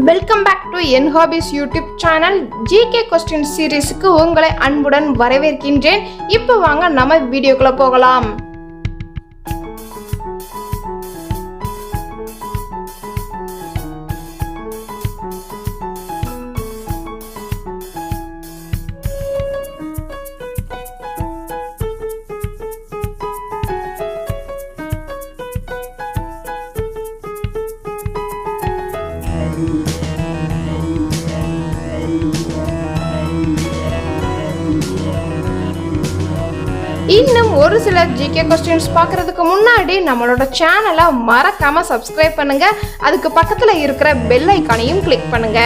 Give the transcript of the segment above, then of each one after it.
Welcome back to என் hobbies YouTube channel. GK question சீரீஸுக்கு உங்களை அன்புடன் வரவேற்கின்றேன். இப்போ வாங்க நம்ம வீடியோக்குள்ள போகலாம். இன்னும் ஒரு சில ஜிகே கொஸ்டின்ஸ் பார்க்கறதுக்கு முன்னாடி நம்மளோட சேனலை மறக்காம சப்ஸ்கிரைப் பண்ணுங்க. அதுக்கு பக்கத்துல இருக்கிற பெல் ஐகானையும் கிளிக் பண்ணுங்க.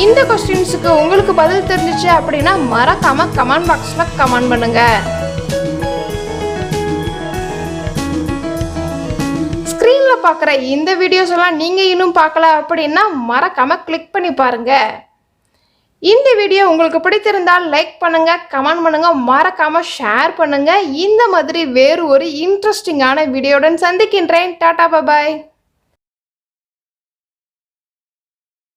இந்த கொஸ்டின்ஸுக்கு உங்களுக்கு பதில் தெரிஞ்சிச்சு அப்படின்னா மறக்காம கமெண்ட் பாக்ஸ்ல கமெண்ட் பண்ணுங்க. ஸ்கிரீன்ல பார்க்குற இந்த வீடியோஸ் எல்லாம் நீங்க இன்னும் பார்க்கல அப்படின்னா மறக்காம கிளிக் பண்ணி பாருங்க. இந்த வீடியோ உங்களுக்கு பிடித்திருந்தால் லைக் பண்ணுங்க, கமெண்ட் பண்ணுங்க, மறக்காம ஷேர் பண்ணுங்க. இந்த மாதிரி வேறு ஒரு இன்ட்ரெஸ்டிங்கான வீடியோவுடன் சந்திக்கின்றேன். டாடா, பாய்.